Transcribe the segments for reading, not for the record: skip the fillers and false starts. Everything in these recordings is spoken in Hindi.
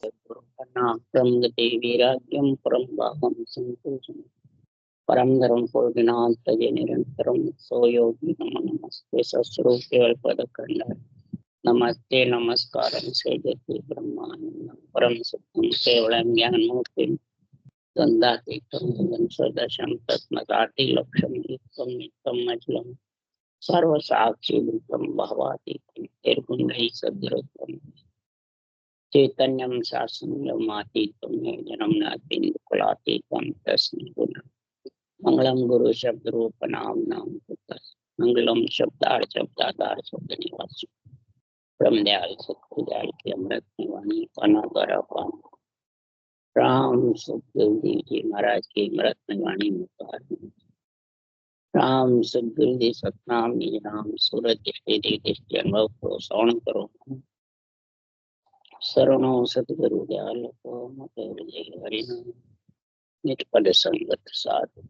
परम देवीराज्यम परम भागम संतोषम परम धर्म पूर्णनाथ तजे निरंतरम सो योगी नमस्ते सस्रूप पद खंड नमस्ते नमस्कार से जति ब्रह्मानंद परम सत्यम केवलम ज्ञान मूर्ति द्वंद्वातीतम सदशम तत्मदाति लक्ष्यम युक्तम नित्यम अचलम सर्व साक्षी भूतम भवातीतम निर्गुणै सद्रूपम चैतन्यम शासनमातीतम जन्मनाथीकुलातीतम तस्मै गुण मंगलम गुरु शब्द रूप नाम नाम मंगलम शब्दार्थ शब्दाधार शब्द निवास ब्रह्म दयाल सत्य की अमृत वाणी पाना द्वारा पान राम सुखदेव जी महाराज की अमृत वाणी में राम सुखदेव जी सतनाम निज राम सूरज दृष्टि दृष्टि अनुभव को श्रवण करो शरणो सतगुरु दयाल को मत हरिनाम निष्पद संगत साधु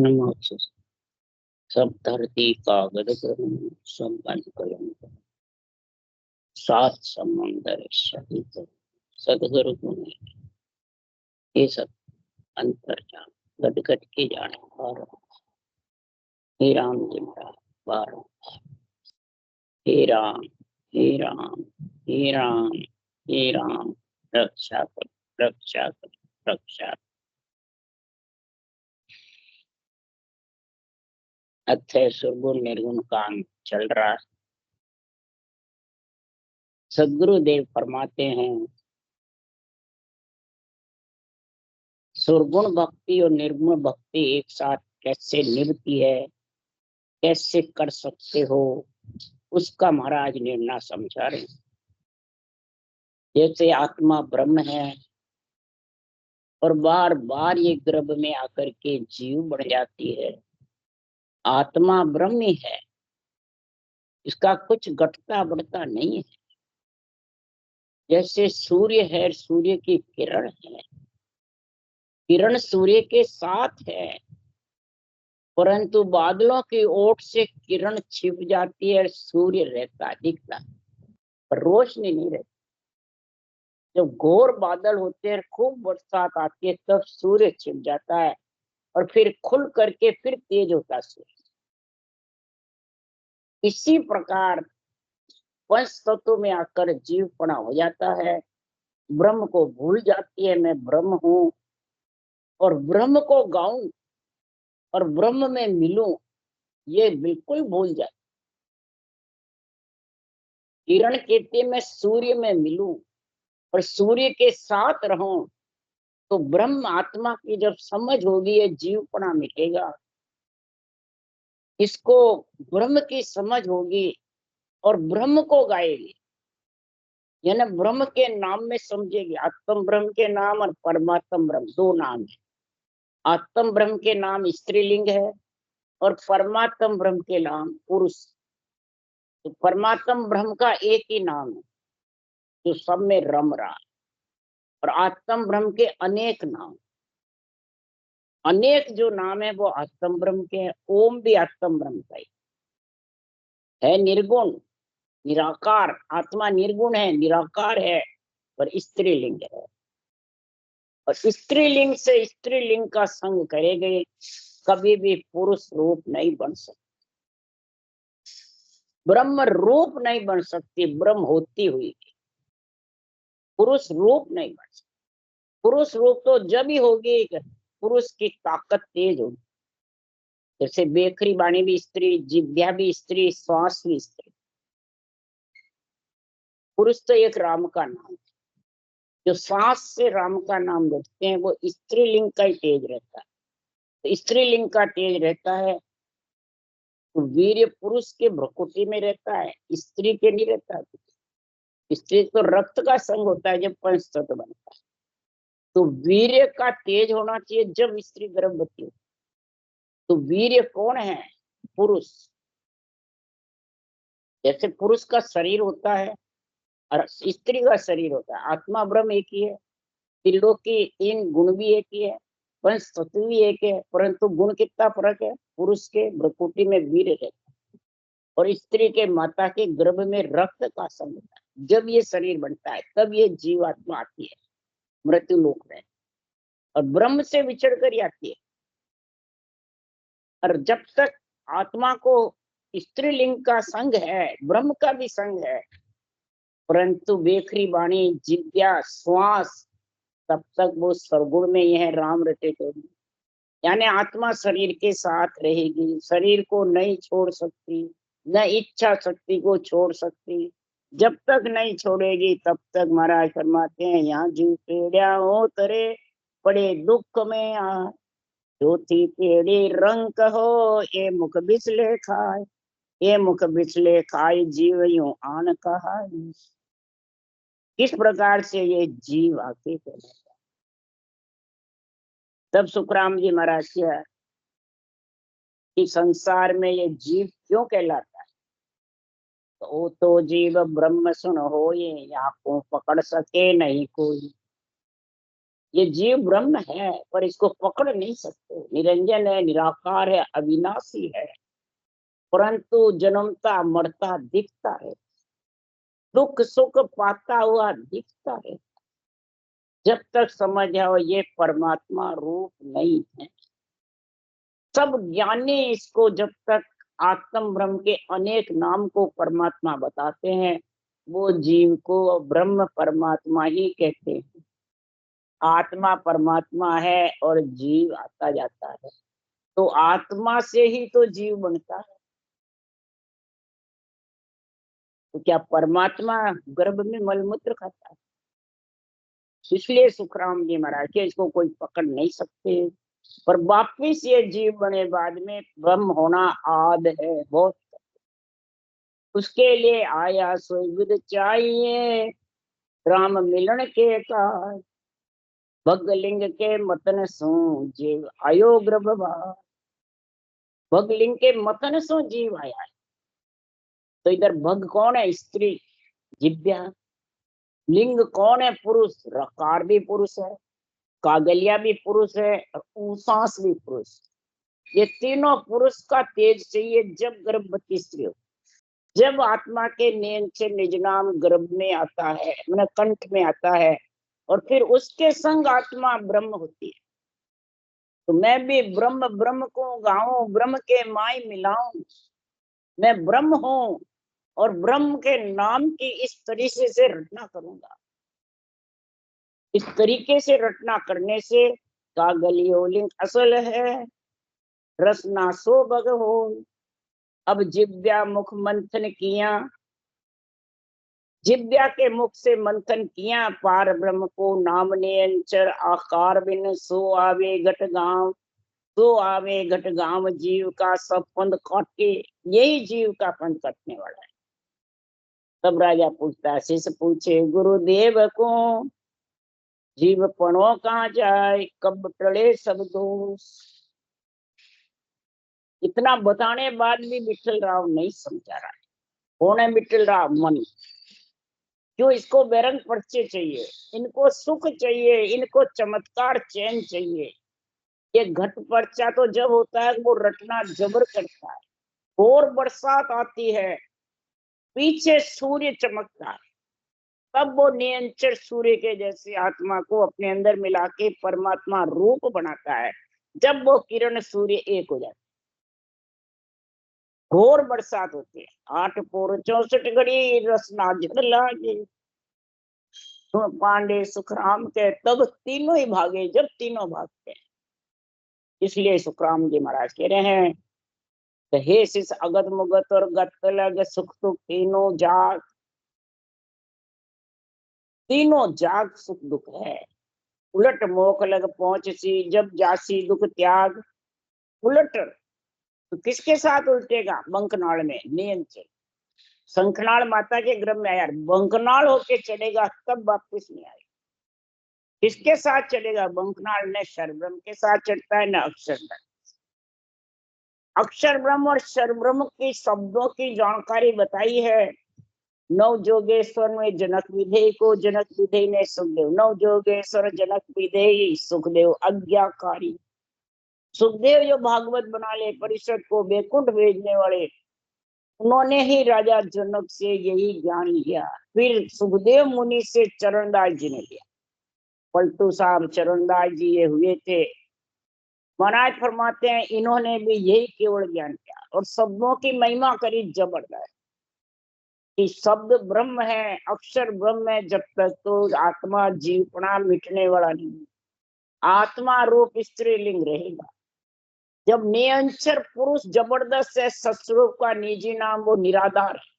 मोक्ष सब धरती कागद संपन्न कलम सात समंदर सहित सदगुरु गुण ये सब अंतर जान गट गट के जाने बार हे राम जी बार हे राम हे राम हे राम हे राम रक्षा कर रक्षा कर रक्षा अथय सुरगुण निर्गुण काम चल रहा। सदगुरुदेव फरमाते हैं सुरगुण भक्ति और निर्गुण भक्ति एक साथ कैसे निभती है, कैसे कर सकते हो, उसका महाराज निर्णय समझा रहे। जैसे आत्मा ब्रह्म है और बार बार ये गर्भ में आकर के जीव बढ़ जाती है, आत्मा ब्रह्म ही है, इसका कुछ घटता बढ़ता नहीं है। जैसे सूर्य है, सूर्य की किरण है, किरण सूर्य के साथ है, परंतु बादलों की ओट से किरण छिप जाती है, सूर्य रहता दिखता पर रोशनी नहीं रहती। जब घोर बादल होते हैं, खूब बरसात आती है, तब सूर्य छिप जाता है और फिर खुल करके फिर तेज होता है सूर्य। इसी प्रकार पंच तत्व में आकर जीवपना हो जाता है, ब्रह्म को भूल जाती है मैं ब्रह्म हूं, और ब्रह्म को गाऊं और ब्रह्म में मिलूं, ये बिल्कुल भूल जाए। किरण कहते मैं सूर्य में मिलूं और सूर्य के साथ रहूं, तो ब्रह्म आत्मा की जब समझ होगी ये जीवपना मिटेगा। इसको ब्रह्म की समझ होगी और ब्रह्म को गाएगी, यानी ब्रह्म के नाम में समझेगी। आत्म ब्रह्म के नाम और परमात्म ब्रह्म दो नाम है। आत्म ब्रह्म के नाम स्त्रीलिंग है और परमात्म ब्रह्म के नाम पुरुष। तो परमात्म ब्रह्म का एक ही नाम है जो सब में रम रहा है, और आत्म ब्रह्म के अनेक नाम, अनेक जो नाम है वो आत्म ब्रह्म के हैं। ओम भी आत्म ब्रह्म का ही है। निर्गुण निराकार, आत्मा निर्गुण है, निराकार है, पर स्त्रीलिंग है, और स्त्रीलिंग से स्त्रीलिंग का संग करेंगे, कभी भी पुरुष रूप नहीं बन सकती, ब्रह्म रूप नहीं बन सकती। ब्रह्म होती हुई पुरुष रूप नहीं बन सकती। पुरुष रूप तो जब ही होगी पुरुष की ताकत तेज होगी। जैसे बेखरी बाणी भी स्त्री, जिभ्या भी स्त्री, श्वास भी स्त्री। पुरुष तो एक राम का नाम है, जो सांस से राम का नाम रखते हैं वो स्त्रीलिंग का ही तेज रहता है। तो स्त्रीलिंग का तेज रहता है तो वीर्य पुरुष के भ्रुकुटी में रहता है, स्त्री के नहीं रहता। स्त्री तो रक्त का संग होता है जब पंचतत्व बनता है। तो वीर्य का तेज होना चाहिए जब स्त्री गर्भवती हो। तो वीर्य कौन है? पुरुष। जैसे पुरुष का शरीर होता है और स्त्री का शरीर होता है, आत्मा ब्रह्म एक ही है, त्रिलोक की तीन गुण भी एक ही है, पंच तत्व भी एक है, परंतु गुण कितना फर्क है। पुरुष के भ्रुकुटी में वीर्य रहता है और स्त्री के माता के गर्भ में रक्त का संग होता है। जब ये शरीर बनता है तब ये जीवात्मा आती है मृत्यु लोक में, और ब्रह्म से विछड़ कर आती है। और जब तक आत्मा को स्त्रीलिंग का संग है, ब्रह्म का भी संग है, परंतु बेखरी वाणी जिज्ञा श्वास, तब तक वो सरगुण में यह राम रटे करेगी। यानी आत्मा शरीर के साथ रहेगी, शरीर को नहीं छोड़ सकती, न इच्छा शक्ति को छोड़ सकती। जब तक नहीं छोड़ेगी तब तक महाराज फरमाते हैं, यहाँ जीव पेड़िया हो तरे पड़े दुख में आ, चौथी पेड़ी रंग हो ये मुख बिचले खाए, ये मुख बिचले खाए जीव यूं आन कहा। किस प्रकार से ये जीव आके कहलाता। तब सुखराम जी महाराज किया कि संसार में ये जीव क्यों कहलाता है, तो जीव ब्रह्म सुन हो ये आंखों पकड़ सके नहीं कोई। ये जीव ब्रह्म है पर इसको पकड़ नहीं सकते, निरंजन है, निराकार है, अविनाशी है, परंतु जन्मता मरता दिखता है, दुख सुख पाता हुआ दिखता है। जब तक समझ आओ ये परमात्मा रूप नहीं है। सब ज्ञानी इसको जब तक आत्म ब्रह्म के अनेक नाम को परमात्मा बताते हैं, वो जीव को ब्रह्म परमात्मा ही कहते हैं। आत्मा परमात्मा है और जीव आता जाता है, तो आत्मा से ही तो जीव बनता है। तो क्या परमात्मा गर्भ में मलमूत्र खाता है? इसलिए सुखराम जी महाराज के इसको कोई पकड़ नहीं सकते। पर वापिस ये जीव बने बाद में ब्रह्म होना आद है बहुत। उसके लिए आया सोई विद चाहिए राम मिलन के काज, भगलिंग के मतन सो जीव आयो गर्भवास। भगलिंग के मतन सो जीव आया है। तो इधर भग कौन है? स्त्री जिव्या। लिंग कौन है? पुरुष। रकार भी पुरुष है, कागलिया भी पुरुष है, और ऊसास भी पुरुष। ये तीनों पुरुष का तेज चाहिए जब गर्भवती स्त्री हो। जब आत्मा के नेम से निज नाम गर्भ में आता है, मैंने कंठ में आता है, और फिर उसके संग आत्मा ब्रह्म होती है। तो मैं भी ब्रह्म ब्रह्म को गाऊं, ब्रह्म के माय मिलाऊं। मैं ब्रह्म हूं और ब्रह्म के नाम की इस तरीके से रटना करूंगा। इस तरीके से रटना करने से कागलियो लिंग असल है, रसना सो बग हो। अब जिव्या मुख मंथन किया, जिव्या के मुख से मंथन किया, पार ब्रह्म को नाम ने अंचर आकार बिन सो आवे घट गांव। सो आवे घट गांव जीव का सब पंथ काटे, यही जीव का पंथ कटने वाला है। तब राजा पूछता, शिष्य पूछे गुरुदेव को, जीव पणो कहाँ जाए कब टले सब दोष। इतना बताने बाद भी विठल राव नहीं समझा रहा है। कौन है विठल राव? मन। क्यों? इसको बेरंग पर्चे चाहिए, इनको सुख चाहिए, इनको चमत्कार चैन चाहिए। ये घट पर्चा तो जब होता है वो रटना जबर करता है। और बरसात आती है, पीछे सूर्य चमकता है, तब वो नियंत्रण सूर्य के जैसे आत्मा को अपने अंदर मिला के परमात्मा रूप बनाता है। जब वो किरण सूर्य एक हो जाता है, घोर बरसात होती है। 8 पोर 64 घड़ी रसना झड़ लागे। पांडे सुखराम के तब तीनों ही भागे, जब तीनों भागते हैं। इसलिए सुखराम जी महाराज कह रहे हैं, तो हे शिष अगत मुगत और गत लग सुख दुख तीनों जाग। तीनों जाग सुख दुख है। उलट मोख लग पहुंच सी जब जासी दुख त्याग। उलट तो किसके साथ उल्टेगा? बंकनाल में नियंत्रण। शंखनाल माता के गर्भ में आया, बंकनाल होके चलेगा तब वापिस नहीं आएगा। किसके साथ चलेगा? बंकनाल ने शर ब्रह्म के साथ चढ़ता है, न अक्षर ब्रह्म। अक्षर ब्रह्म और शर ब्रह्म की शब्दों की जानकारी बताई है नव जोगेश्वर में जनक विधेय को। जनक विधेय ने सुखदेव, नव जोगेश्वर जनक विधेय सुखदेव आज्ञाकारी। सुखदेव जो भागवत बना ले परिषद को, वैकुंठ भेजने वाले, उन्होंने ही राजा जनक से यही ज्ञान लिया। फिर सुखदेव मुनि से चरणदास जी ने लिया। पलटू साहब चरणदास जी ये हुए थे, महाराज फरमाते हैं इन्होंने भी यही केवल ज्ञान किया और शब्दों की महिमा करी जबरदस्त कि शब्द ब्रह्म है, अक्षर ब्रह्म है। जब तक तो आत्मा जीवपना मिटने वाला नहीं, आत्मा रूप स्त्रीलिंग रहेगा। जब निरंतर पुरुष जबरदस्त है, सस्वरूप का निजी नाम वो निराधार है।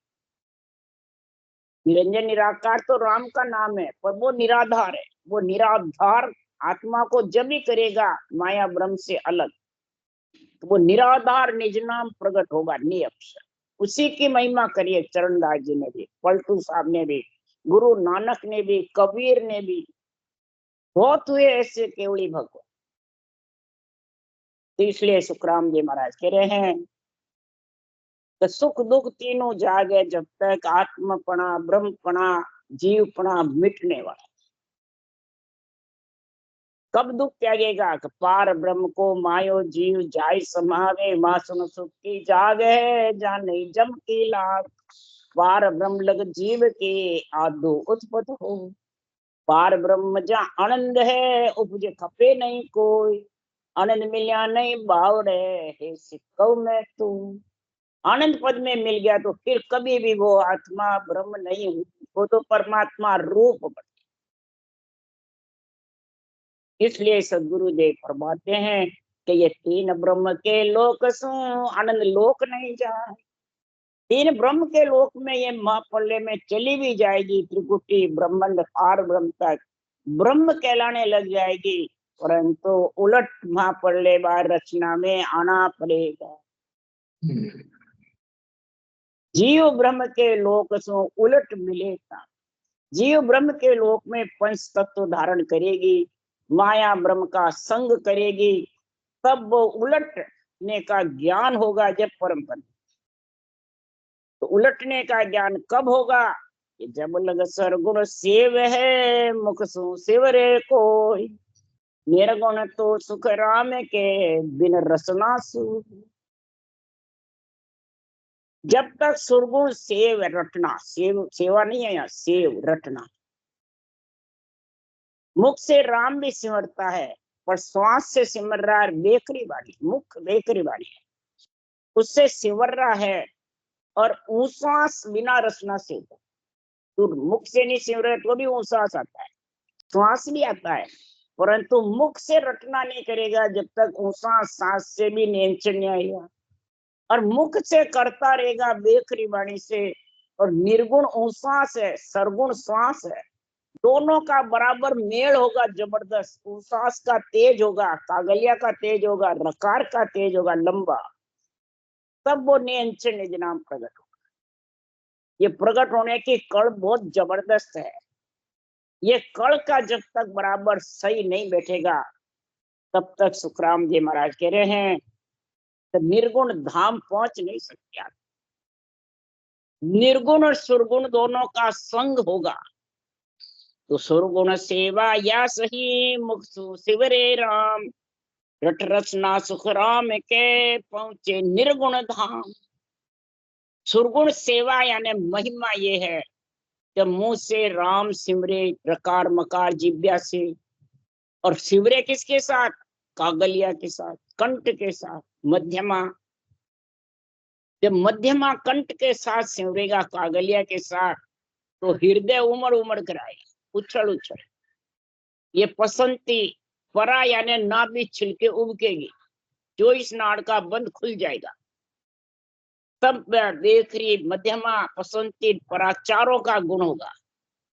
निरंजन निराकार तो राम का नाम है, पर वो निराधार है। वो निराधार आत्मा को जब ही करेगा माया ब्रह्म से अलग, तो वो निराधार निज नाम प्रकट होगा, निअक्षर। उसी की महिमा करिए चरणदास जी ने भी, पलटू साहब ने भी, गुरु नानक ने भी, कबीर ने भी। बहुत हुए ऐसे केवली भगवान। तो इसलिए सुखराम जी महाराज कह रहे हैं कि सुख दुख तीनों जागे जब तक आत्मपणा ब्रह्मपणा जीवपणा मिटने वाला। कब दुख त्यागेगा कि पार ब्रह्म को मायो जीव जाय समावे, मां सुन सुख की जागे जाने जम की लाग। पार ब्रह्म लग जीव के आदो उत्पत हो, पार ब्रह्म जा आनंद है उपजे खपे नहीं कोई। आनंद मिलिया नहीं बावड़े हे सिक्कव में तू। आनंद पद में मिल गया तो फिर कभी भी वो आत्मा ब्रह्म नहीं हुई, वो तो परमात्मा रूप बन। इसलिए सदगुरुदेव फरमाते हैं कि ये तीन ब्रह्म के लोक सो आनंद लोक नहीं जाए। तीन ब्रह्म के लोक में ये महापल्ले में चली भी जाएगी, त्रिकुटी ब्रह्मांड पार ब्रह्म तक ब्रह्म कहलाने लग जाएगी, परंतु उलट महापल्ले बार रचना में आना पड़ेगा। जीव ब्रह्म के लोक सो उलट मिलेगा। जीव ब्रह्म के लोक में पंच तत्व धारण करेगी, माया ब्रह्म का संग करेगी, तब वो उलटने का ज्ञान होगा। जब परम पद तो उलटने का ज्ञान कब होगा? जब लग सरगुण सेव है मुख सु शिवरे कोई, निर्गुण तो सुख राम के बिन रसना सु। जब तक सुरगुण सेव रटना, सेव सेवा नहीं है यहाँ, सेव रटना। मुख से राम भी सिमरता है, पर श्वास से सिमर रहा है बेकरी वाली, मुख बेकरी वाली है, उससे सिमर रहा है। और ऊसास बिना रसना से, तो मुख से नहीं सिमरे तो भी ऊसास आता है, श्वास भी आता है, परंतु मुख से रटना नहीं करेगा जब तक ऊसास सांस से भी नियंत्रण नहीं आएगा। और मुख से करता रहेगा बेकरी वाणी से। और निर्गुण ऊसास है, सरगुण श्वास है, दोनों का बराबर मेल होगा जबरदस्त। उसास का तेज होगा, कागलिया का तेज होगा, रकार का तेज होगा लंबा, तब वो नियंत्रण निज नाम प्रकट होगा। ये प्रकट होने की कड़ बहुत जबरदस्त है। ये कड़ का जब तक बराबर सही नहीं बैठेगा तब तक सुखराम जी महाराज कह रहे हैं तो निर्गुण धाम पहुंच नहीं सकते। निर्गुण और सुरगुण दोनों का संग होगा तो सुरगुण सेवा या सही मुख शिवरे राम, रट रचना सुख राम के पहुंचे निर्गुण धाम। सुरगुण सेवा यानी महिमा ये है कि मुंह से राम सिमरे, प्रकार मकार जिब्या से, और सिमरे किसके साथ? कागलिया के साथ, कंठ के साथ, मध्यमा। जब मध्यमा कंठ के साथ सिमरेगा कागलिया के साथ तो हृदय उमड़ उमड़ कर आएगा, उछल उछल। ये पसंती परा यानी नाभि छिलके उबकेगी, जो इस नाड़ का बंद खुल जाएगा, तब बेखरी मध्यमा पसंती परा चारों का गुण होगा,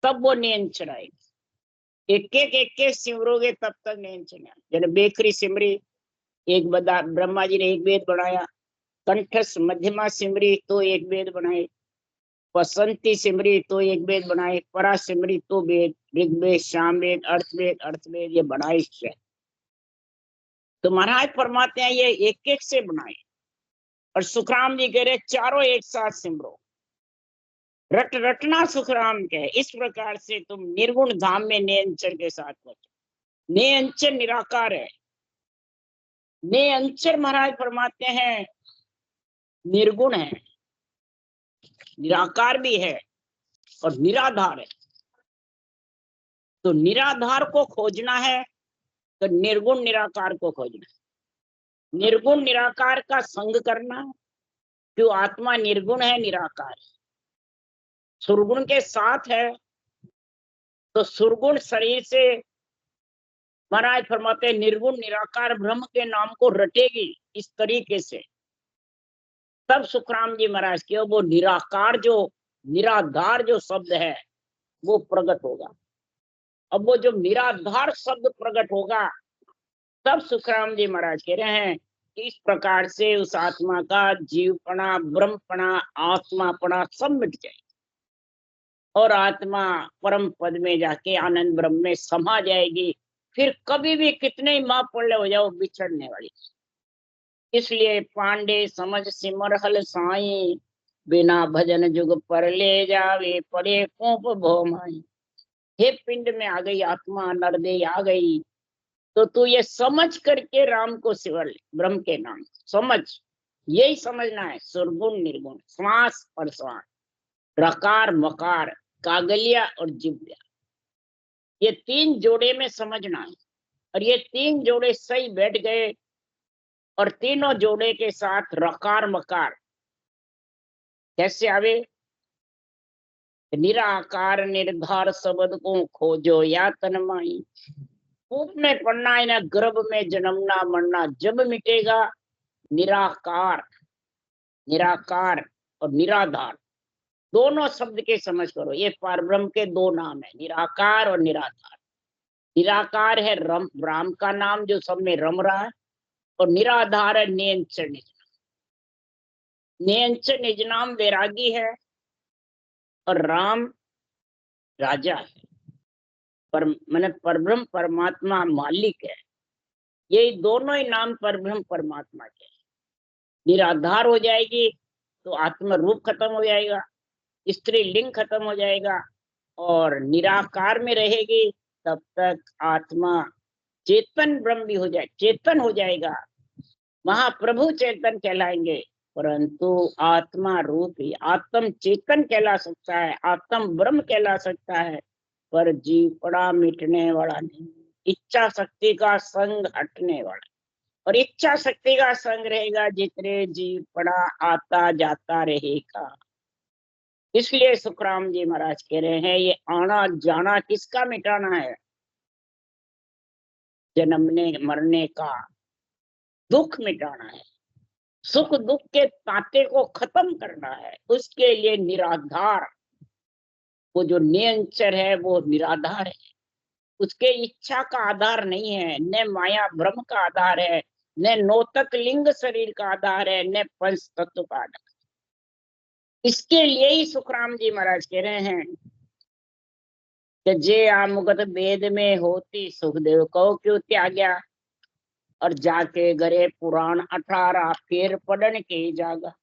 तब वो नियंत्रण आएगी। एक एक सिमरोगे तब तक नियंत्रण आएगा। जैसे बेखरी सिमरी, एक बदा ब्रह्मा जी ने एक वेद बनाया, कंठस मध्यमा सिमरी तो एक वेद बनाए, पसंती सिमरी तो एक वेद बनाए, परा सिमरी तो वेद, ऋग्वेद सामवेद अर्थवेद ये बनाए। तो महाराज फरमाते हैं ये एक एक से बनाए। और सुखराम जी कह रहे चारों एक साथ सिमरो, रट रटना सुखराम के। इस प्रकार से तुम निर्गुण धाम में नियंचर के साथ पहुंचो। नियंचर निराकार है, नियंचर महाराज फरमाते हैं निर्गुण है, निराकार भी है और निराधार है। तो निराधार को खोजना है तो निर्गुण निराकार को खोजना है। निर्गुण निराकार का संग करना, क्यों आत्मा निर्गुण है, निराकार है, सुरगुण के साथ है। तो सुरगुण शरीर से महाराज फरमाते निर्गुण निराकार ब्रह्म के नाम को रटेगी इस तरीके से, तब सुखराम जी महाराज के वो निराकार जो निराधार जो शब्द है वो प्रकट होगा। अब वो जो निराधार शब्द प्रकट होगा तब सुखराम जी महाराज कह रहे हैं कि इस प्रकार से उस आत्मा का जीवपना, ब्रह्मपना, आत्मापना सब मिट जाए और आत्मा परम पद में जाके आनंद ब्रह्म में समा जाएगी। फिर कभी भी कितने ही महाप्रलय हो जाओ बिछड़ने वाली। इसलिए पांडे समझ सिमर हल साई, बिना भजन जुग पर ले जावे, पड़े कोप भोमाई। हे पिंड में आ गई आत्मा, नरदेह आ गई, तो तू ये समझ करके राम को सिमर ले, ब्रह्म के नाम समझ। यही समझना है, सुरगुण निर्गुण, श्वास और श्वास, रकार मकार, कागलिया और जिव्या, ये तीन जोड़े में समझना है। और ये तीन जोड़े सही बैठ गए और तीनों जोड़े के साथ रकार मकार कैसे आवे, निराकार निर्धार शब्द को खोजो या तन्माई। कूप में पड़ना है ना, गर्भ में जन्मना मरना जब मिटेगा। निराकार, निराकार और निराधार दोनों शब्द के समझ करो, ये परब्रह्म के दो नाम है, निराकार और निराधार। निराकार है राम का नाम जो सब में रम रहा है, और निराधार है नियंचर निजनाम। नियंचर निजनाम वैरागी है और राम राजा है, पर मैंने परब्रह्म परमात्मा मालिक है। ये दोनों ही नाम परब्रह्म परमात्मा के। निराधार हो जाएगी तो आत्म रूप खत्म हो जाएगा, स्त्री लिंग खत्म हो जाएगा, और निराकार में रहेगी तब तक आत्मा चेतन ब्रह्म भी हो जाए, चेतन हो जाएगा, महाप्रभु चेतन कहलाएंगे। परंतु आत्मा रूप ही आत्म चेतन कहला सकता है, आत्म ब्रह्म कहला सकता है, पर जीव पड़ा मिटने वाला नहीं, इच्छा शक्ति का संग हटने वाला। और इच्छा शक्ति का संग रहेगा जितने जीव पड़ा आता जाता रहेगा। इसलिए सुखराम जी महाराज कह रहे हैं ये आना जाना किसका मिटाना है, जन्मने मरने का दुख मिटाना है, सुख दुख के तांते को खत्म करना है। उसके लिए निराधार, वो जो नियंचर है वो निराधार है, उसके इच्छा का आधार नहीं है, न माया ब्रह्म का आधार है, न नौतक लिंग शरीर का आधार है, न पंच तत्व का आधार। इसके लिए ही सुखराम जी महाराज कह रहे हैं कि जे आमुगत वेद में होती, सुखदेव को क्यों त्याग्या, और जाके गरे पुराण 18 फिर पढ़न के जागा।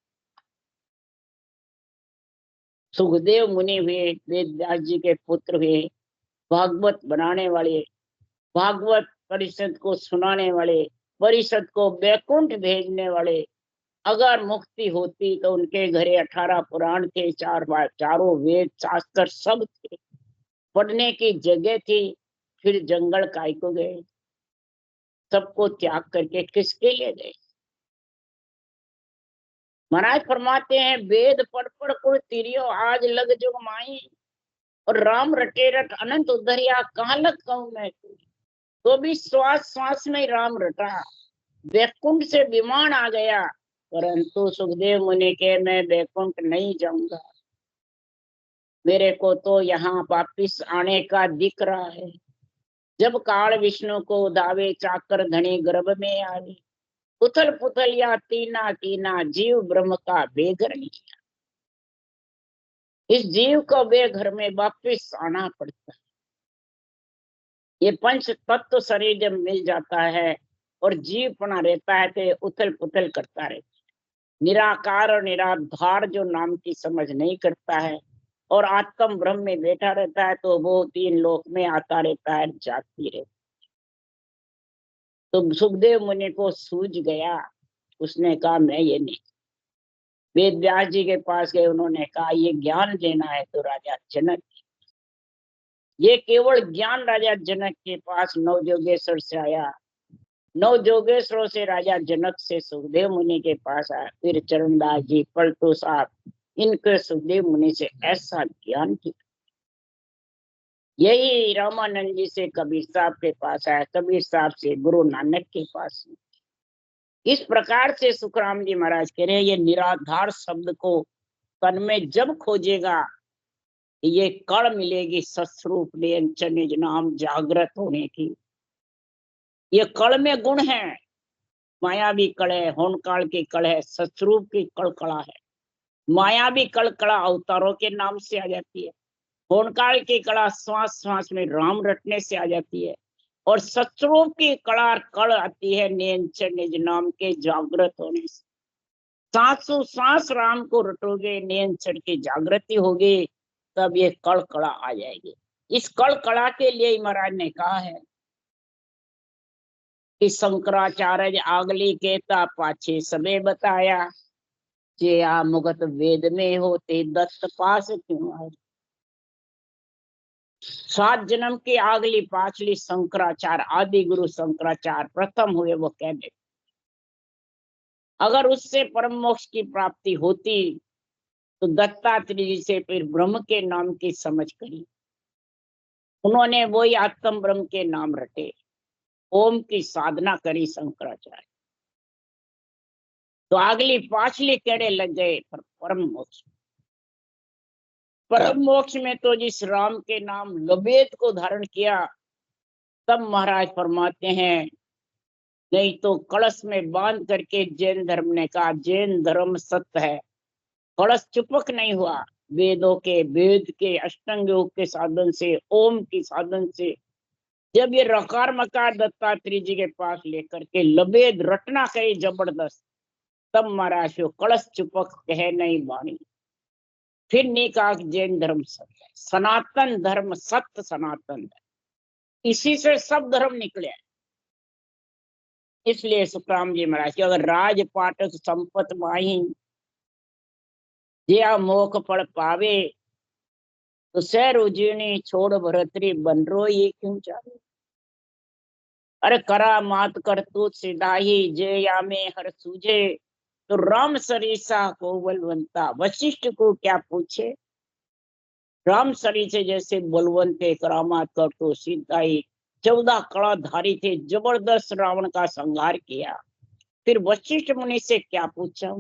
सुखदेव मुनि हुए, वेद व्यास जी के पुत्र हुए, भागवत बनाने वाले, भागवत परिषद को सुनाने वाले, परिषद को बैकुंठ भेजने वाले। अगर मुक्ति होती तो उनके घरे 18 पुराण थे, चारों वेद शास्त्र सब थे, पढ़ने की जगह थी, फिर जंगल काय को गए, सबको त्याग करके किसके लिए गए। महाराज फरमाते हैं वेद पढ़ पढ़ कुड़ तिरियो आज लग जुग माई, और राम रटे रट अनंत उद्धरिया कहाँ लग कहूं मैं। तो भी श्वास श्वास में राम रटा, बैकुंठ से विमान आ गया, परंतु सुखदेव मुनि के मैं बैकुंठ नहीं जाऊंगा, मेरे को तो यहाँ वापिस आने का दिख रहा है। जब काल विष्णु को दावे चाकर धनी गर्भ में आवे, उथल पुथल या तीना कीना जीव ब्रह्म का बेघर किया। इस जीव को बेघर में वापिस आना पड़ता है। ये पंच तत्व शरीर जब मिल जाता है और जीवपना रहता है तो उथल पुथल करता रहता है। निराकार और निराधार जो नाम की समझ नहीं करता है और आत्म ब्रह्म में बैठा रहता है तो वो तीन लोक में आता रहता है, जागती रहती। तो सुखदेव मुनि को सूझ गया, उसने कहा मैं ये नहीं, वेद व्यास जी के पास गए, उन्होंने कहा ये ज्ञान देना है तो राजा जनक, ये केवल ज्ञान राजा जनक के पास नौ जोगेश्वर से आया। नौ जोगेश्वरों से राजा जनक से सुखदेव मुनि के पास आया, फिर चरणदास जी, पलटू साहब, इनके सुखदेव मुनि से ऐसा ज्ञान किया। यही रामानंद जी से कबीर साहब के पास आया, कबीर साहब से गुरु नानक के पास। इस प्रकार से सुखराम जी महाराज कह रहे हैं, ये निराधार शब्द को तन में जब खोजेगा, ये कड़ मिलेगी सस्वरूप निज नाम जागृत होने की। ये कड़ में गुण है, मायावी कड़ है, होनकाल की कड़ है, सस्वरूप की कड़कड़ा है। मायावी कड़कड़ा अवतारों के नाम से आ जाती है, होनकाल की कड़ा श्वास श्वास में राम रटने से आ जाती है, और सस्वरूप की कड़ा कड़ आती है निज नाम के जागृत होने से। सांसों सांस राम को रटोगे, नियंत्रण की जागृति होगी, तब ये कड़कड़ा आ जाएगी। इस कड़कड़ा के लिए महाराज ने कहा है कि शंकराचार्य आगली कहता पाछे सबे बताया, जे आ मुगत वेद में होते दत्त पास क्यों आए। 7 जन्म की आगली पाछली शंकराचार्य, आदि गुरु शंकराचार्य प्रथम हुए, वो कह दे अगर उससे परम मोक्ष की प्राप्ति होती तो दत्तात्रेय जी से फिर ब्रह्म के नाम की समझ करी। उन्होंने वही आत्म ब्रह्म के नाम रटे, ओम की साधना करी शंकराचार्य, तो अगली पाछली केड़े लग गए पर परम मोक्ष। परम मोक्ष में तो जिस राम के नाम लबेद को धारण किया, तब महाराज फरमाते हैं, नहीं तो कलश में बांध करके जैन धर्म ने कहा जैन धर्म सत्य है, कलश चुपक नहीं हुआ। वेदों के, वेद के अष्टांग योग के साधन से, ओम की साधन से जब ये रकार मकार दत्तात्रेय जी के पास लेकर के लबेद रटना कही जबरदस्त, तब महाराज कलश चुपक कहे नहीं बाणी। फिर नहीं कहा जैन धर्म सत्य है, सनातन धर्म सत्य सनातन है, इसी से सब धर्म निकले। इसलिए सुखराम जी महाराज की अगर राज पाटक संपत माही जिया मोख पड़ पावे, तो सैर उजीनी छोड़ भरतरी बनरो ये क्यों चाहे। अरे करा मात कर तू सिदाही जे या में हर सूझे, तो राम सरीसा को बलवंता वशिष्ठ को क्या पूछे। राम सरीसे जैसे बलवंत करामात कर तो सिदाही, 14 कड़ा धारी थे, जबरदस्त रावण का संहार किया, फिर वशिष्ठ मुनि से क्या पूछा।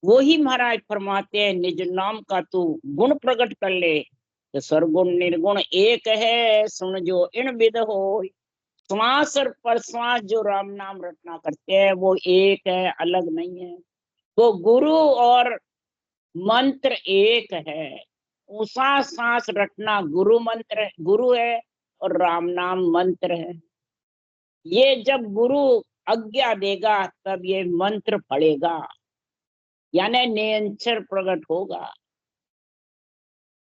वो ही महाराज फरमाते हैं, निज नाम का तू गुण प्रकट कर ले, तो सर्वगुण निर्गुण एक है, सुन जो इन विद हो। श्वास और प्रश्वास जो राम नाम रटना करते हैं वो एक है, अलग नहीं है। वो गुरु और मंत्र एक है। उसा सांस रटना गुरु मंत्र, गुरु है, और राम नाम मंत्र है। ये जब गुरु आज्ञा देगा तब ये मंत्र पढ़ेगा, यानी नियंत्रण प्रकट होगा।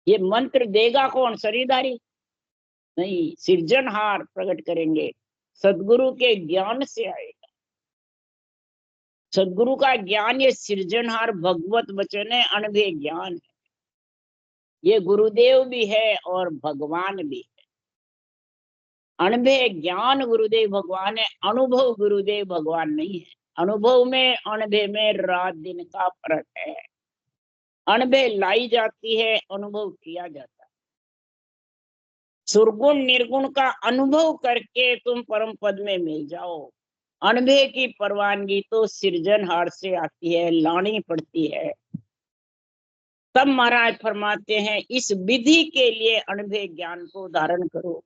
ये मंत्र देगा कौन? शरीरधारी नहीं, सृजनहार प्रकट करेंगे, सदगुरु के ज्ञान से आएगा। सदगुरु का ज्ञान ये सृजनहार भगवत वचन है, अनभे ज्ञान है। ये गुरुदेव भी है और भगवान भी है। अनभे ज्ञान गुरुदेव भगवान है, अनुभव गुरुदेव भगवान नहीं है। अनुभव में अनभे में रात दिन का फर्क है। अनभे लाई जाती है, अनुभव किया जाता है। सुरगुण निर्गुण का अनुभव करके तुम परम पद में मिल जाओ। अनभे की परवानगी तो सृजनहार से आती है, लानी पड़ती है। तब महाराज फरमाते हैं, इस विधि के लिए अनभे ज्ञान को धारण करो।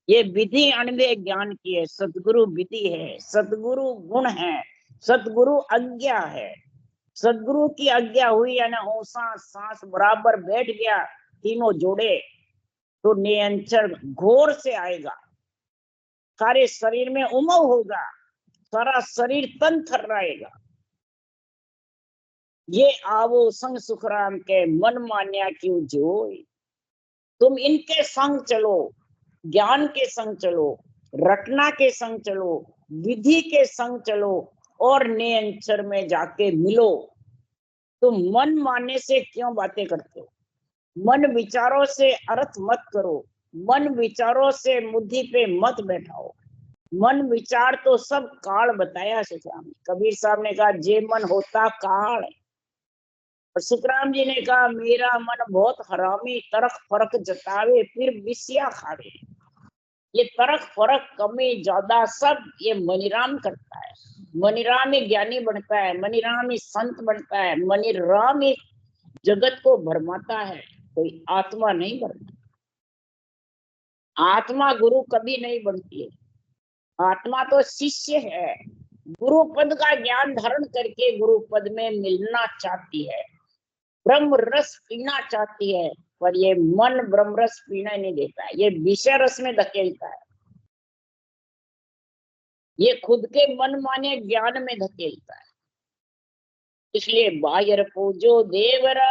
ये विधि अनभे ज्ञान की है, सतगुरु विधि है, सतगुरु गुण है, सतगुरु आज्ञा है। सतगुरु की आज्ञा हुई है ना, ओसा सांस बराबर बैठ गया, तीनों जोड़े, तो नियंत्रण घोर से आएगा, सारे शरीर में उमंग होगा, सारा शरीर तन थर्राएगा। ये आवो संग सुखराम के मन मान्या क्यों जोई। तुम इनके संग चलो, ज्ञान के संग चलो, रटना के संग चलो, विधि के संग चलो, और नियंत्रण में जाके मिलो। तुम मन मानने से क्यों बातें करते हो? मन विचारों से अर्थ मत करो, मन विचारों से मुद्धि पे मत बैठाओ। मन विचार तो सब काल बताया सुखराम ने। कबीर साहब ने कहा जे मन होता काल। और सुखराम जी ने कहा मेरा मन बहुत हरामी, तरक फरक जतावे फिर बिसिया खावे। ये तरक फरक कमी ज्यादा सब ये मनीराम करता है। मनीराम ही ज्ञानी बनता है, मनीराम ही संत बनता है, मनीराम ही जगत को भरमाता है, कोई आत्मा नहीं बनता। आत्मा गुरु कभी नहीं बनती है। आत्मा तो शिष्य है, गुरु पद का ज्ञान धारण करके गुरु पद में मिलना चाहती है, ब्रह्म रस पीना चाहती है। पर ये मन ब्रह्म रस पीना नहीं देता है, ये विषय रस में धकेलता है, ये खुद के मन माने ज्ञान में धकेलता है। इसलिए बाहर पूजो देवरा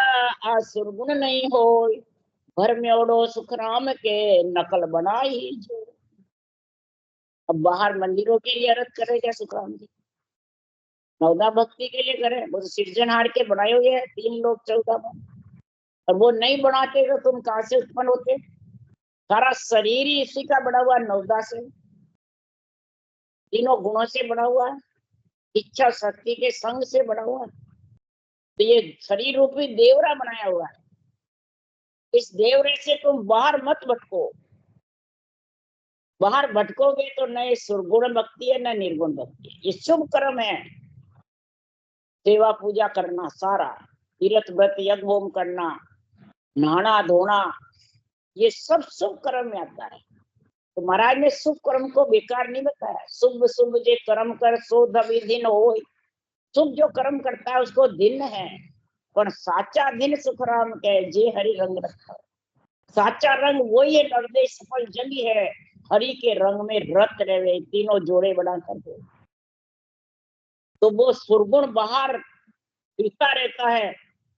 आसुर गुण नहीं हो, भर में ओढ़ो सुखराम के नकल बनाई जो। अब बाहर मंदिरों के लिए अर्थ करे क्या सुखराम जी? नवदा भक्ति के लिए करे? वो तो सृजनहार के बनाए हुए हैं 3 लोग 14 में। और वो नहीं बनाते तो तुम कहां से उत्पन्न होते? सारा शरीर ही इसी का बना हुआ, नवदा से, तीनों गुणों से बना हुआ है, इच्छा शक्ति के संग से बना हुआ है। तो ये शरीर रूपी देवरा बनाया हुआ है। इस देवरे से तुम बाहर मत भटको। बाहर भटकोगे तो न सुरगुण भक्ति है न निर्गुण भक्ति है। ये शुभ कर्म है, सेवा पूजा करना, सारा तीर्थ व्रत यज्ञ होम करना, नहाना धोना, ये सब शुभ कर्म में आता है। तो महाराज ने शुभ कर्म को बेकार नहीं बताया। शुभ शुभ जे कर्म कर सो धवी दिन हो। शुभ जो कर्म करता है उसको दिन है, पर साचा दिन सुखराम के जे हरि रंग रखा। साचा रंग वही है, निर्देश सफल जगी है, हरि के रंग में रत रहे, तीनों जोड़े बना कर दे। तो वो सुरगुण बाहर फिरता रहता है,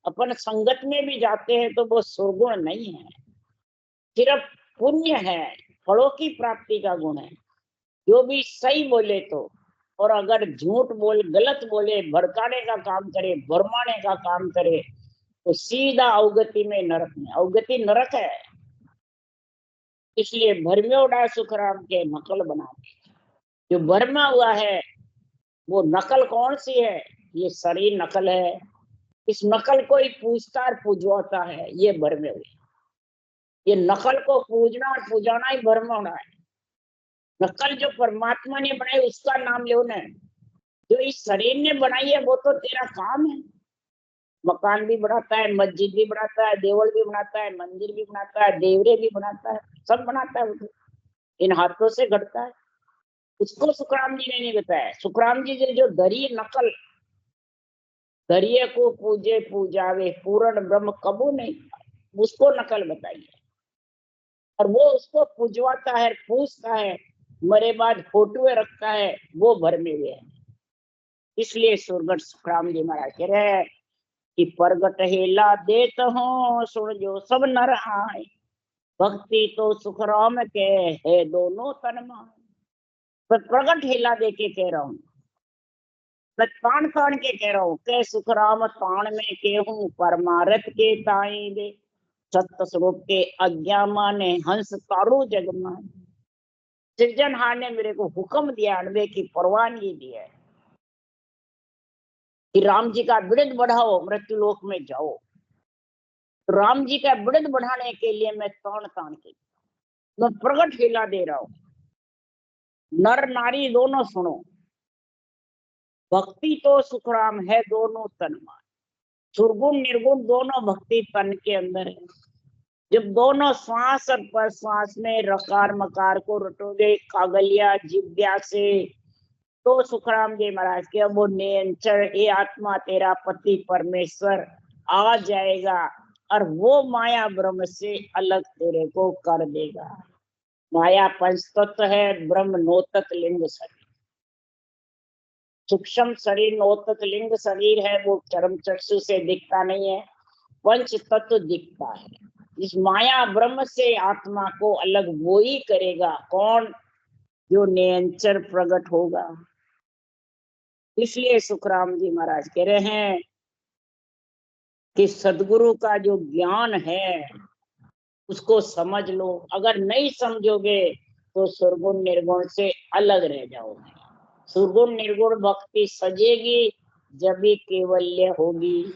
अपन संगत में भी जाते हैं तो वो सुरगुण नहीं है, सिर्फ पुण्य है, फलों की प्राप्ति का गुण है। जो भी सही बोले तो, और अगर झूठ बोल गलत बोले, भड़काने का काम करे, भरमाने का काम करे, तो सीधा अवगति में नरक में। अवगति नरक है। इसलिए भरम्योड़ा सुखराम के नकल बना दे। जो भरमा हुआ है वो नकल कौन सी है? ये शरीर नकल है। इस नकल को ही पूजता और पूजवाता है, ये भरमे हुए। ये नकल को पूजना और पूजाना ही भरम होना है। नकल जो परमात्मा ने बनाई उसका नाम लो ना। जो इस शरीर ने बनाई है वो तो तेरा काम है। मकान भी बनाता है, मस्जिद भी बनाता है, देवल भी बनाता है, मंदिर भी बनाता है, देवरे भी बनाता है, सब बनाता है वो तो। इन हाथों से घटता है। उसको सुखराम जी ने नहीं बताया। सुखराम जी ने जो दरिये नकल, दरिये को पूजे पूजावे पूर्ण ब्रह्म कबू नहीं, उसको नकल बताई है। और वो उसको पूजवाता है, पूछता है, मरे बाद फोटो रखता है, वो भरमे हुए है। इसलिए सुरगट सुखराम जी महाराज कह रहे हैं कि प्रगट हेला देत हो सुन जो सब नर आए, भक्ति तो सुखराम के है दोनों तन माए। मैं प्रगट हेला दे के कह रहा हूँ, मैं तान तान के कह रहा हूँ के सुखराम तान में के हूँ, परमारथ के ताई दे, सत्य स्वरूप के अज्ञा माने हंस तारू जग माने। सृजनहार ने मेरे को हुक्म दिया, अनबे की परवानगी दी है कि राम जी का बिरद बढ़ाओ, मृत्यु लोक में जाओ। राम जी का बिरद बढ़ाने के लिए मैं तान तान के मैं प्रगट हिला दे रहा हूं। नर नारी दोनों सुनो, भक्ति तो सुखराम है दोनों तन मान। सुरगुण निर्गुण दोनों भक्ति तन के अंदर है। जब दोनों श्वास और प्रश्वास में रकार मकार को रटोगे कागलिया जिज्ञा से, तो सुखराम जी महाराज के वो नियंत्रण ये आत्मा तेरा पति परमेश्वर आ जाएगा और वो माया ब्रह्म से अलग तेरे को कर देगा। माया पंचतत्व है, ब्रह्म नोतक लिंग शरीर। सूक्ष्म शरीर नोतक लिंग शरीर है, वो चरम चक्षु से दिखता नहीं है, पंच तत्व दिखता है। इस माया ब्रह्म से आत्मा को अलग वो ही करेगा। कौन? जो नियंत्रण प्रकट होगा। इसलिए सुखराम जी महाराज कह रहे हैं कि सदगुरु का जो ज्ञान है उसको समझ लो। अगर नहीं समझोगे तो सुरगुण निर्गुण से अलग रह जाओगे। सुरगुण निर्गुण भक्ति सजेगी जब भी केवल्य होगी,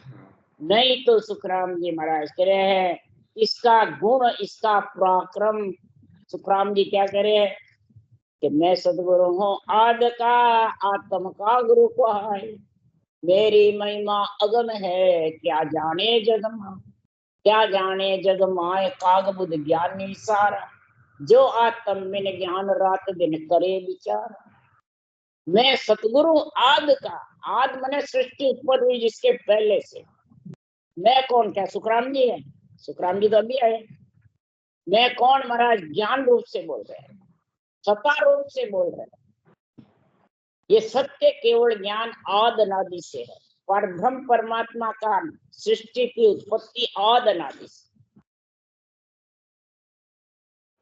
नहीं तो सुखराम जी महाराज कह रहे हैं इसका गुण इसका पराक्रम। सुखराम जी क्या कह रहे हैं कि मैं सदगुरु हूँ आद का आत्म का गुरु को है, मेरी महिमा अगम है क्या जाने जग माँ, क्या जाने जग माए काग बुध ज्ञानी सारा, जो आत्म में ज्ञान रात दिन करे विचार। मैं सतगुरु आद का, आद मने सृष्टि उत्पन्न हुई जिसके पहले से। मैं कौन, क्या सुखराम जी है? सुखराम जी तो अभी आए। मैं कौन महाराज? ज्ञान रूप से बोल रहे हैं, सत्ता रूप से बोल रहे हैं। ये सत्य केवल ज्ञान आद अनादि से है। परब्रह्म परमात्मा का सृष्टि की उत्पत्ति आद अनादि से।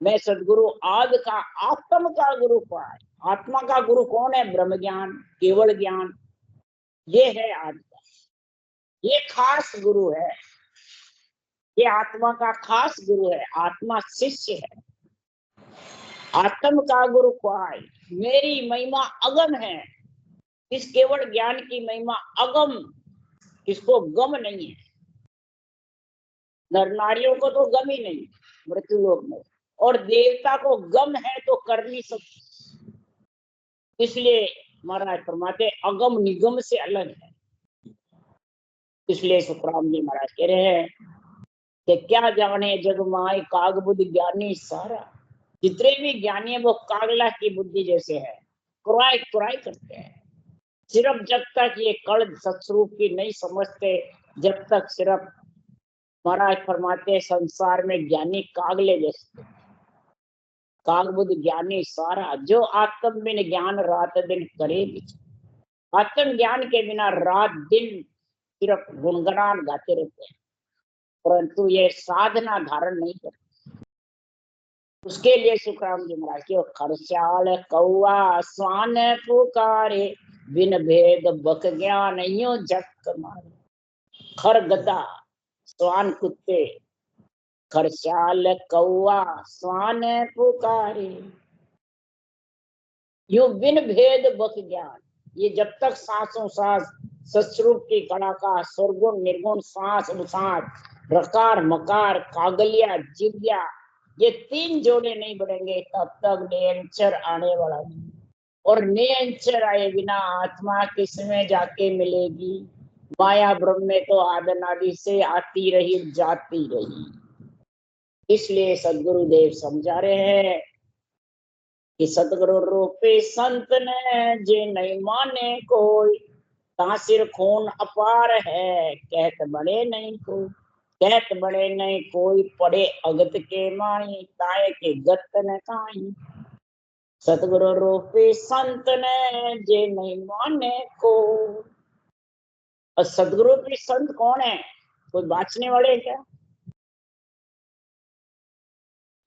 मैं सदगुरु आद का आत्म का गुरु पाए। आत्मा का गुरु कौन है? ब्रह्म ज्ञान, केवल ज्ञान। ये है आद का, ये खास गुरु है, ये आत्मा का खास गुरु है। आत्मा शिष्य है। आत्म का गुरु पाए, मेरी महिमा अगम है। इस केवल ज्ञान की महिमा अगम, इसको गम नहीं है। नर नारियों को तो गम ही नहीं मृत्यु लोक में, और देवता को गम है तो कर नहीं सकते। इसलिए महाराज फरमाते अगम निगम से अलग है। इसलिए सुखराम जी महाराज कह रहे हैं कि क्या जाने जग माए काग बुद्धि ज्ञानी सारा। जितने भी ज्ञानी है वो कागला की बुद्धि जैसे है, कुराई कुराई करते हैं। सिर्फ जब तक ये कल सत्स्वरूप की नहीं समझते, जब तक सिर्फ महाराज फरमाते संसार में ज्ञानी कागले जैसे। काग बुद्ध ज्ञानी सारा, जो आत्म बिन ज्ञान रात दिन करे। आत्म ज्ञान के बिना रात दिन सिर्फ गुणगणान गाते रहते हैं, परंतु ये साधना धारण नहीं करते। उसके लिए सुखराम जी महाराज की खरचाल कौआ स्वान पुकारे, बिन भेद बक ज्ञान यूं झक मारे। खर गदा स्वान कुत्ते, खरचाल कौआ स्वान पुकारे, यूं बिन भेद बक ज्ञान। ये जब तक सांसों सांस सस्वरूप की कला का स्वर्गुण निर्गुण सांस अनुसास रकार मकार कागलिया जिज्ञा ये तीन जोड़े नहीं बढ़ेंगे तब तक निरंतर आने वाला नहीं। और निरंतर आए बिना आत्मा किसमें जाके मिलेगी? माया ब्रह्म में तो आदि से आती रही जाती रही। इसलिए सदगुरु देव समझा रहे हैं कि सतगुरु रूपे संत ने जे नहीं माने कोई, तासिर खून अपार है कहत बड़े नहीं कोई, कहत बड़े नहीं कोई पड़े अगत के माई, ताए के गत न काई। सतगुरु रूपे संत ने जे नहीं माने को। और सतगुरु के संत कौन है? कोई बाँचने वाले क्या?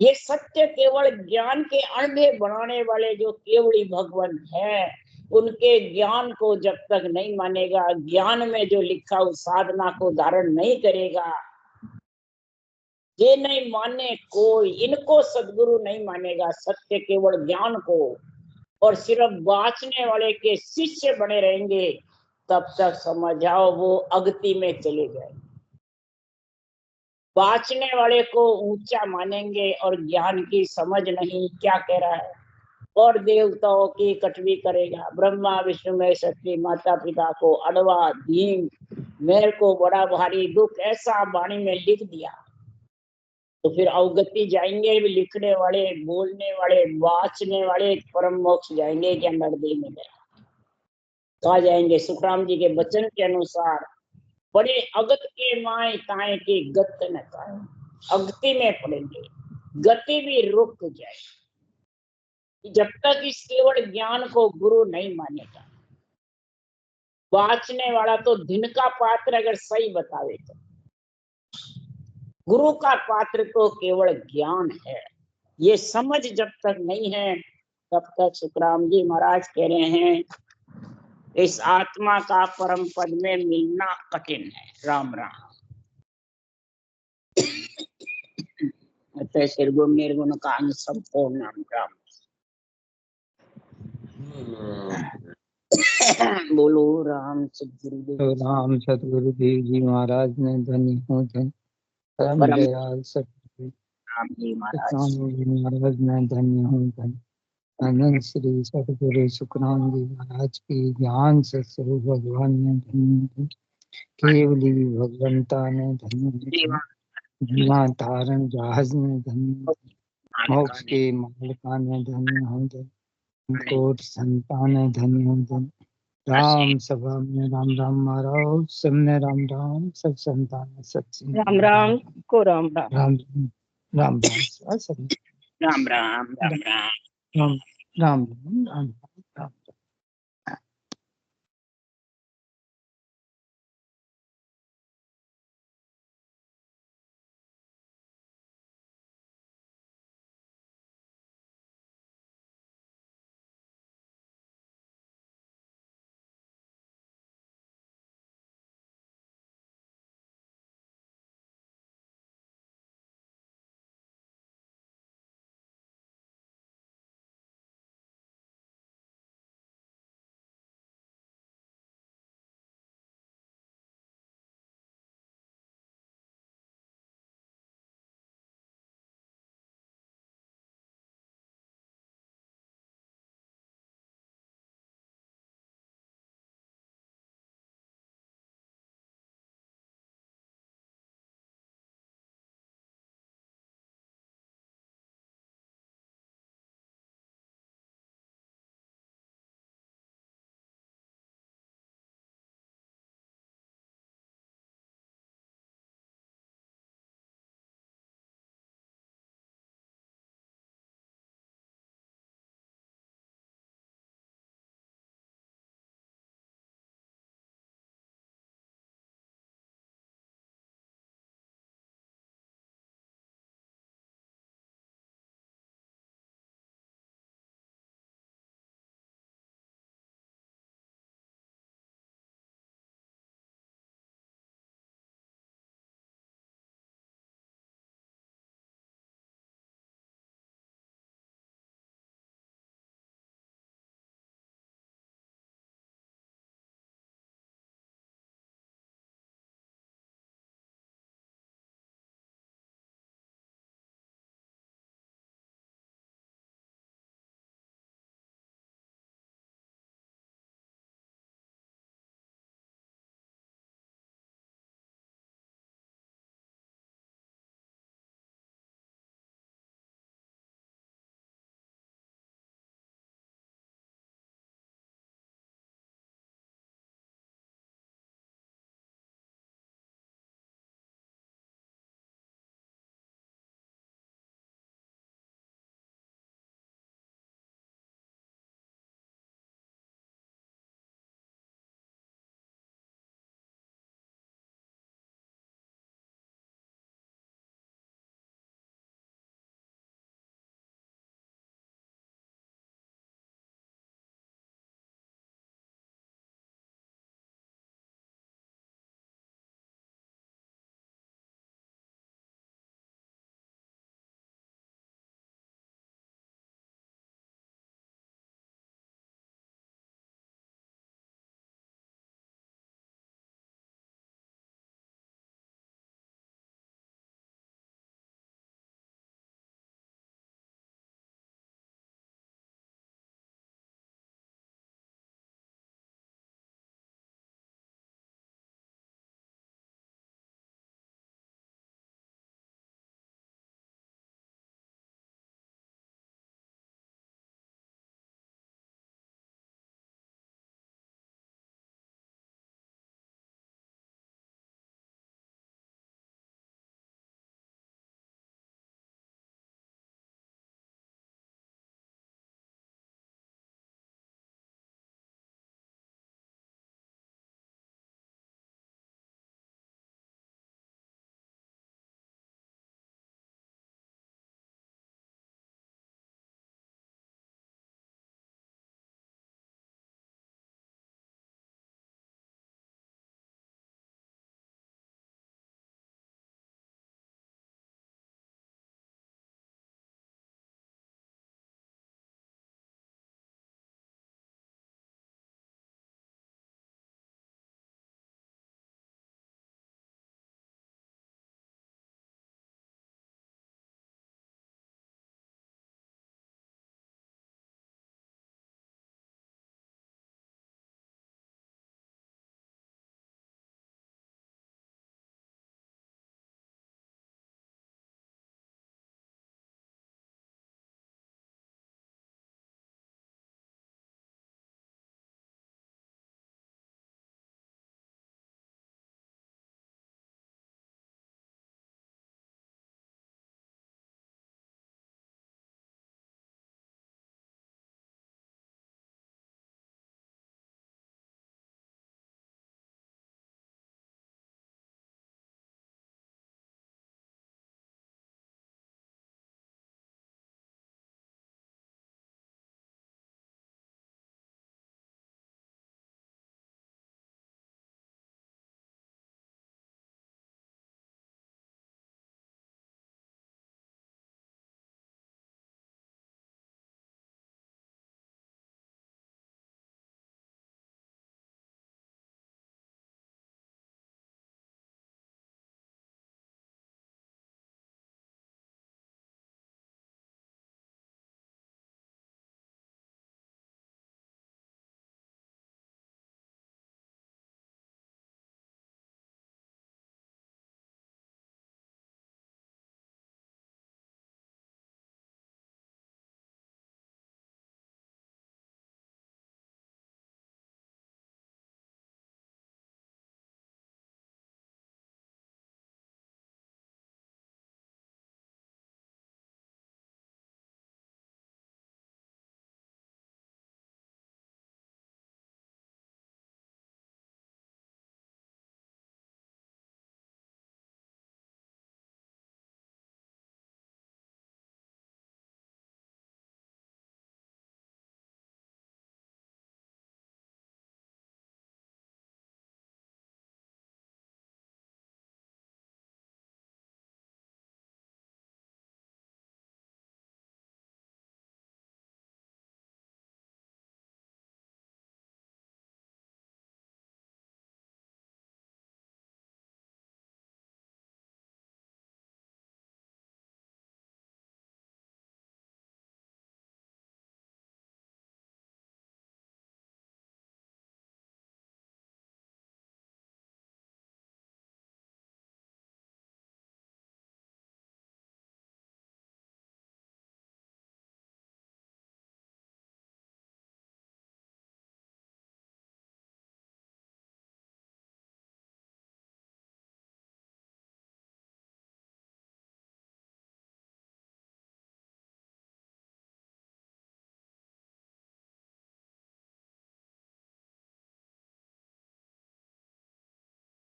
ये सत्य केवल ज्ञान के अणभे बनाने वाले जो केवली भगवान है, उनके ज्ञान को जब तक नहीं मानेगा, ज्ञान में जो लिखा उस साधना को धारण नहीं करेगा, ये नहीं माने कोई, इनको सदगुरु नहीं मानेगा सत्य केवल ज्ञान को, और सिर्फ बाँचने वाले के शिष्य बने रहेंगे, तब तक समझ जाओ वो अगति में चले जाएंगे। बाँचने वाले को ऊंचा मानेंगे और ज्ञान की समझ नहीं क्या कह रहा है, और देवताओं की कटवी करेगा। ब्रह्मा विष्णु में शक्ति माता पिता को अड़वा दीन, मेरे को बड़ा भारी दुख ऐसा वाणी में लिख दिया, तो फिर अवगति जाएंगे भी लिखने वाले, बोलने वाले, बाँचने वाले परम मोक्ष जाएंगे क्या नरदे में गया? कहा जाएंगे सुखराम जी के वचन के अनुसार, बड़े अगत के माए ताए की गत न काए। अगति में पड़ेंगे, गति भी रुक जाए जब तक इस केवल ज्ञान को गुरु नहीं मानेगा। बाँचने वाला तो दिन का पात्र अगर सही बतावे तो, गुरु का पात्र तो केवल ज्ञान है। ये समझ जब तक नहीं है तब तक सुखराम जी महाराज कह रहे हैं इस आत्मा का परम पद में मिलना कठिन है। राम राम। निर्गुण निर्गुण कान संपूर्ण नाम राम। बोलो राम सतगुरुदेव। तो राम सतगुरुदेव जी महाराज ने धन्य हो धन परम परम दयाल सतगुरु राम जी महाराज। सुखराम जी महाराज ने धन्य हो धन अनंत श्री सतगुरु सुखराम जी महाराज की ज्ञान से स्वरूप भगवान ने धन्य हो केवली भगवंता ने धन्य हो जीवा तारण जहाज ने धन्य हो मोक्ष के मालिका ने धन्य हो कोट संतान ने धन्य हो राम सभा में राम राम महाराज सबने राम राम सब संतान सब राम राम को राम राम राम राम राम सब राम राम राम राम राम राम राम